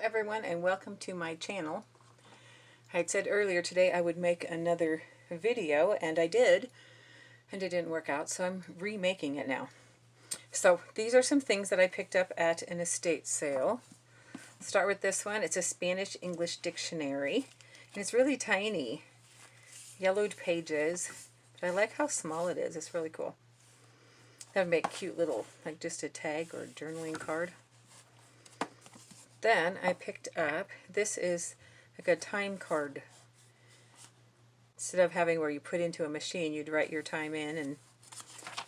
everyone, and welcome to my channel. I had said earlier today I would make another video, and I did, and it didn't work out, so I'm remaking it now. So these are some things that I picked up at an estate sale. Start with this one. It's a Spanish-English dictionary, and it's really tiny. Yellowed pages, but I like how small it is. It's really cool. That would make cute little, like just a tag or a journaling card. Then I picked up, this is like a time card. Instead of having where you put into a machine, you'd write your time in and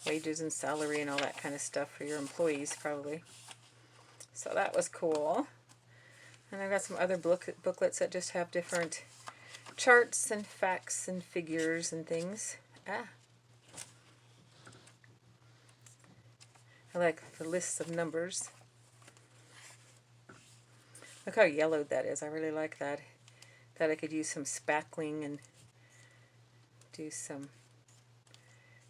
wages and salary and all that kind of stuff for your employees probably. So that was cool. And I've got some other booklets that just have different charts and facts and figures and things. I like the lists of numbers. Look how yellowed that is. I really like that. That I could use some spackling and do some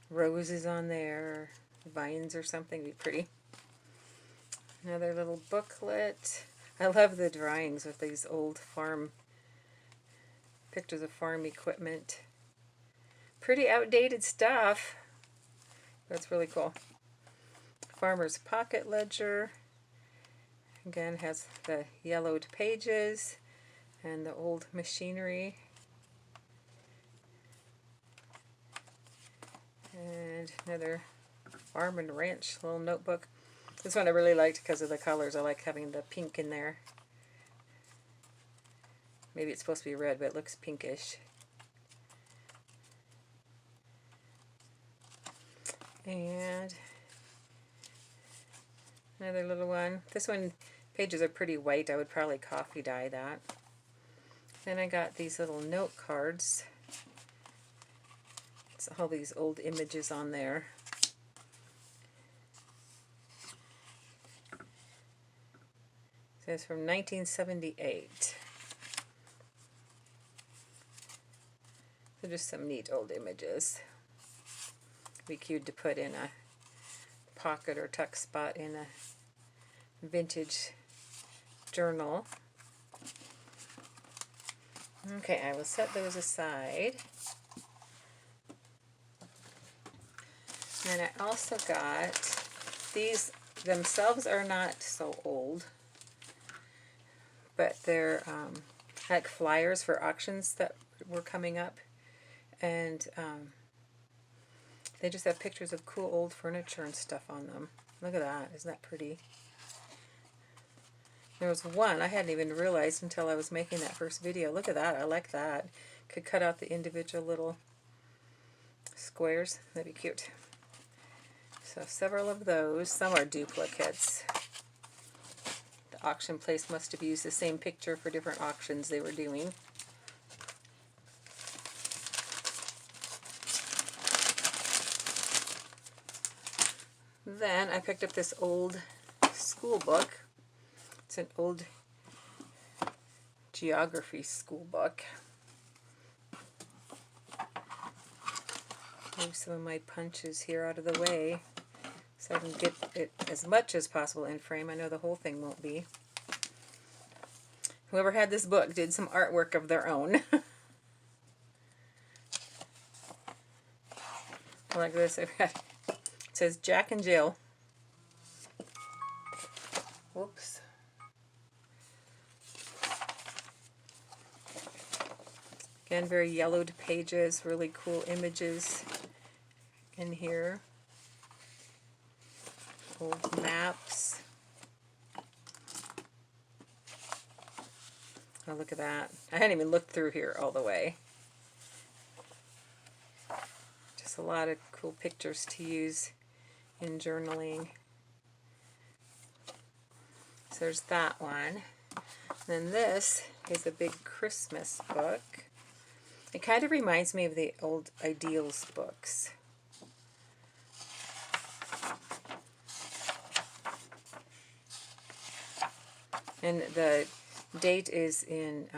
roses on there, or vines or something. Be pretty. Another little booklet. I love the drawings with these old farm pictures of farm equipment. Pretty outdated stuff. That's really cool. Farmer's Pocket Ledger. Again, has the yellowed pages and the old machinery. And another farm and ranch little notebook. This one I really liked because of the colors. I like having the pink in there. Maybe it's supposed to be red, but it looks pinkish. And another little one. This one, pages are pretty white. I would probably coffee dye that. Then I got these little note cards. It's all these old images on there. It says from 1978. So just some neat old images. Be cute to put in a pocket or tuck spot in a vintage journal. Okay, I will set those aside. And I also got, these themselves are not so old, but they're like flyers for auctions that were coming up. And they just have pictures of cool old furniture and stuff on them. Look at that. Isn't that pretty? There was one I hadn't even realized until I was making that first video. Look at that. I like that. Could cut out the individual little squares. That'd be cute. So several of those. Some are duplicates. The auction place must have used the same picture for different auctions they were doing. Then I picked up this old school book. It's an old geography school book. Move some of my punches here out of the way so I can get it as much as possible in frame. I know the whole thing won't be. Whoever had this book did some artwork of their own. Like this. It says Jack and Jill. Whoops. Again, very yellowed pages, really cool images in here. Old maps. Oh, look at that. I hadn't even looked through here all the way. Just a lot of cool pictures to use in journaling. So there's that one. Then this is a big Christmas book. It kind of reminds me of the old Ideals books. And the date is in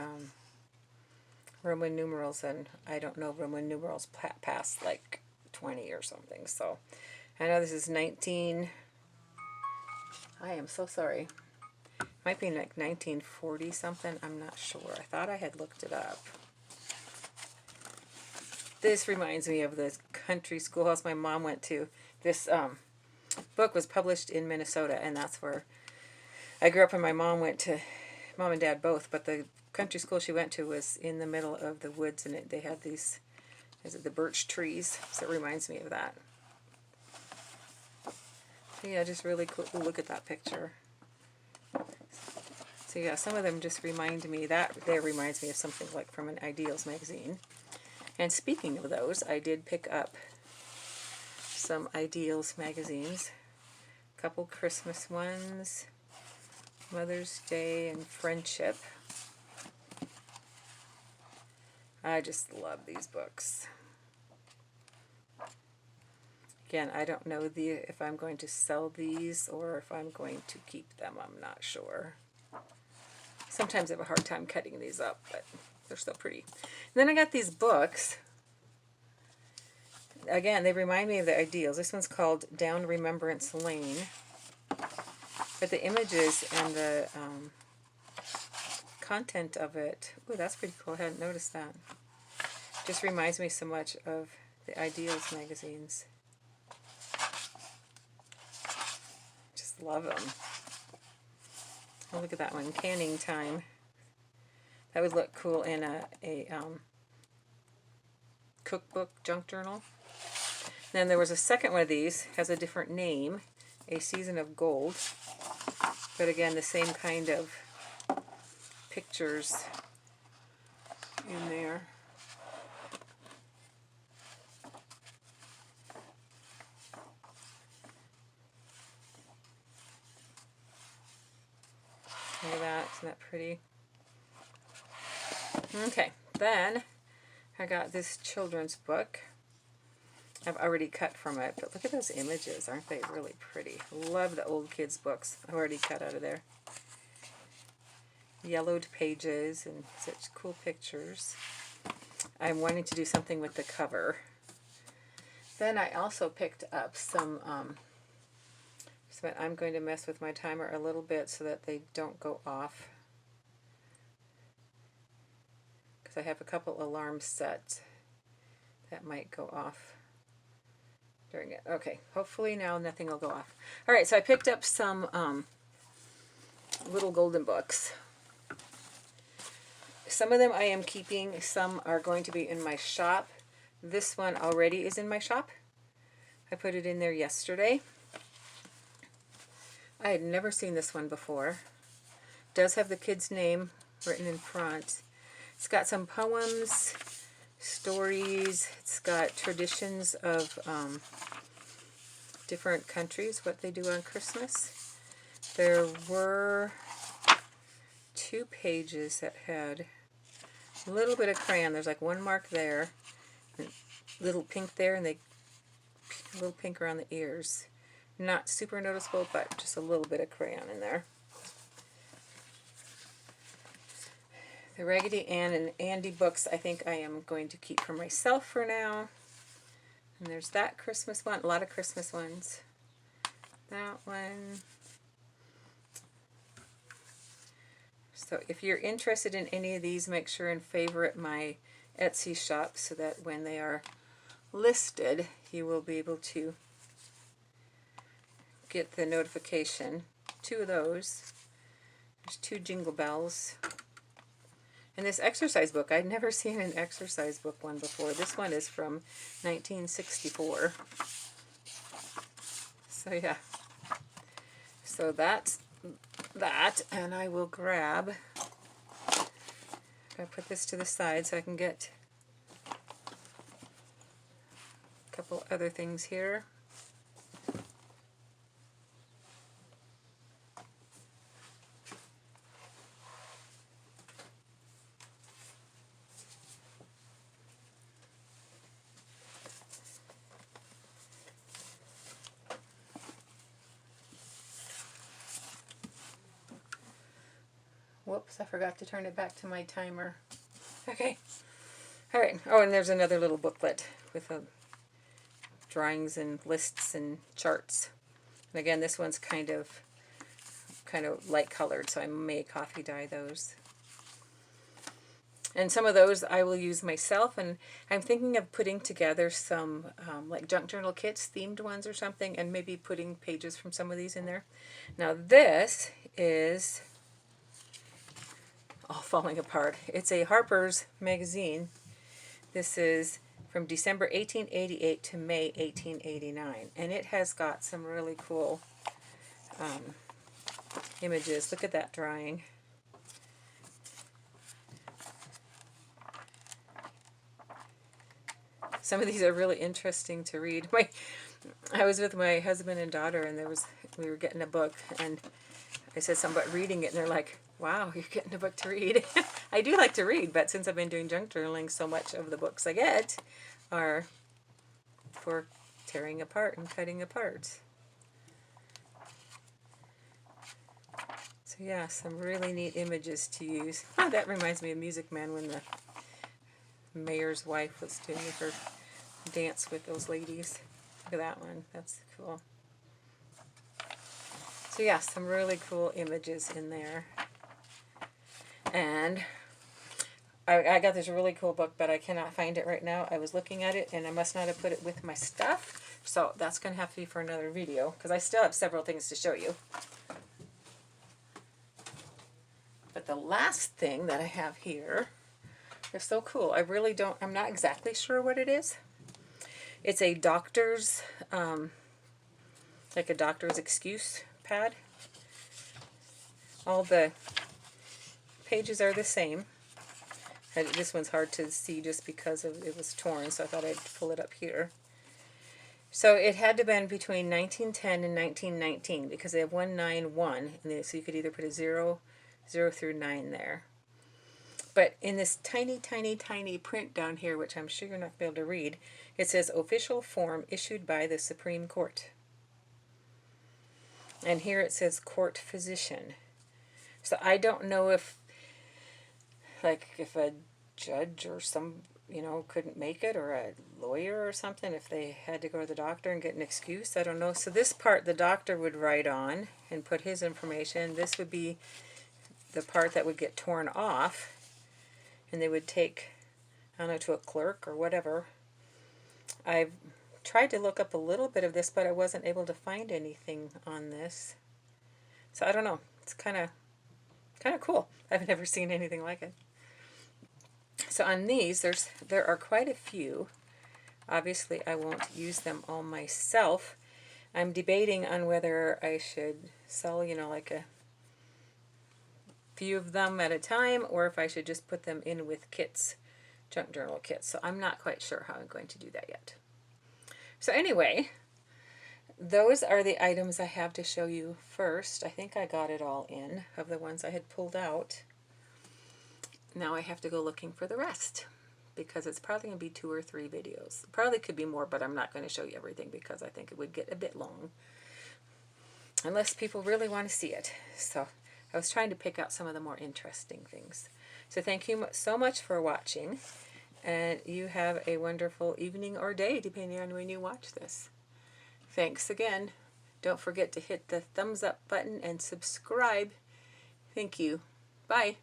Roman numerals, and I don't know Roman numerals past like 20 or something. So I know this is 19. I am so sorry. Might be like 1940 something. I'm not sure. I thought I had looked it up. This reminds me of the country schoolhouse my mom went to. This book was published in Minnesota, and that's where I grew up. And my mom went to, mom and dad both, but the country school she went to was in the middle of the woods, and they had these, is it the birch trees? So it reminds me of that. So yeah, just really cool. Look at that picture. So yeah, some of them just remind me, that there reminds me of something like from an Ideals magazine. And speaking of those, I did pick up some Ideals magazines. A couple Christmas ones, Mother's Day, and Friendship. I just love these books. Again, I don't know if I'm going to sell these or if I'm going to keep them. I'm not sure. Sometimes I have a hard time cutting these up, but they're so pretty. And then I got these books. Again, they remind me of the Ideals. This one's called Down Remembrance Lane. But the images and the content of it, ooh, that's pretty cool. I hadn't noticed that. Just reminds me so much of the Ideals magazines. Just love them. Oh, look at that one, Canning Time. That would look cool in a cookbook junk journal. Then there was a second one of these, has a different name, A Season of Gold. But again, the same kind of pictures in there. Look at that, isn't that pretty? Okay, then I got this children's book. I've already cut from it, but look at those images. Aren't they really pretty? Love the old kids' books. I've already cut out of there. Yellowed pages and such cool pictures. I'm wanting to do something with the cover. Then I also picked up some, I'm going to mess with my timer a little bit so that they don't go off. Because I have a couple alarms set that might go off during it. Okay, hopefully now nothing will go off. All right, so I picked up some little golden books. Some of them I am keeping, some are going to be in my shop. This one already is in my shop. I put it in there yesterday. I had never seen this one before. It does have the kid's name written in front. It's got some poems, stories. It's got traditions of different countries, what they do on Christmas. There were 2 pages that had a little bit of crayon. There's like one mark there, and little pink there, and a little pink around the ears. Not super noticeable, but just a little bit of crayon in there. The Raggedy Ann and Andy books I think I am going to keep for myself for now. And there's that Christmas one, a lot of Christmas ones. That one. So if you're interested in any of these, make sure and favorite my Etsy shop so that when they are listed, you will be able to get the notification. 2 of those. There's 2 Jingle Bells. And this exercise book, I'd never seen an exercise book one before. This one is from 1964. So yeah. So that's that, and I will grab, I put this to the side so I can get a couple other things here. Whoops, I forgot to turn it back to my timer. Okay. All right. Oh, and there's another little booklet with drawings and lists and charts. And again, this one's kind of kind of light colored, so I may coffee dye those. And some of those I will use myself, and I'm thinking of putting together some like junk journal kits, themed ones or something, and maybe putting pages from some of these in there. Now this is all falling apart. It's a Harper's magazine. This is from December 1888 to May 1889, and it has got some really cool images. Look at that drawing. Some of these are really interesting to read. I was with my husband and daughter, and we were getting a book, and I said something about reading it, and they're like, wow, you're getting a book to read. I do like to read, but since I've been doing junk journaling, so much of the books I get are for tearing apart and cutting apart. So yeah, some really neat images to use. Oh, that reminds me of Music Man when the mayor's wife was doing her dance with those ladies. Look at that one. That's cool. So yeah, some really cool images in there. And I got this really cool book, but I cannot find it right now. I was looking at it, and I must not have put it with my stuff. So that's going to have to be for another video, because I still have several things to show you. But the last thing that I have here is so cool. I'm not exactly sure what it is. It's a doctor's, like a doctor's excuse pad. All the pages are the same. This one's hard to see just because it was torn, so I thought I'd pull it up here. So it had to have been between 1910 and 1919, because they have 191, and so you could either put a 0 through 9 there. But in this tiny, tiny, tiny print down here, which I'm sure you're not going to be able to read, it says official form issued by the Supreme Court. And here it says court physician. So I don't know if a judge or some, couldn't make it, or a lawyer or something, if they had to go to the doctor and get an excuse. I don't know. So this part the doctor would write on and put his information. This would be the part that would get torn off, and they would take, I don't know, to a clerk or whatever. I've tried to look up a little bit of this, but I wasn't able to find anything on this. So I don't know. It's kind of cool. I've never seen anything like it. So on these, there are quite a few. Obviously, I won't use them all myself. I'm debating on whether I should sell, like a few of them at a time, or if I should just put them in with kits, junk journal kits. So I'm not quite sure how I'm going to do that yet. So anyway, those are the items I have to show you first. I think I got it all in of the ones I had pulled out. Now I have to go looking for the rest, because it's probably going to be 2 or 3 videos. Probably could be more, but I'm not going to show you everything because I think it would get a bit long, unless people really want to see it. So I was trying to pick out some of the more interesting things. So thank you so much for watching, and you have a wonderful evening or day, depending on when you watch this. Thanks again. Don't forget to hit the thumbs up button and subscribe. Thank you. Bye.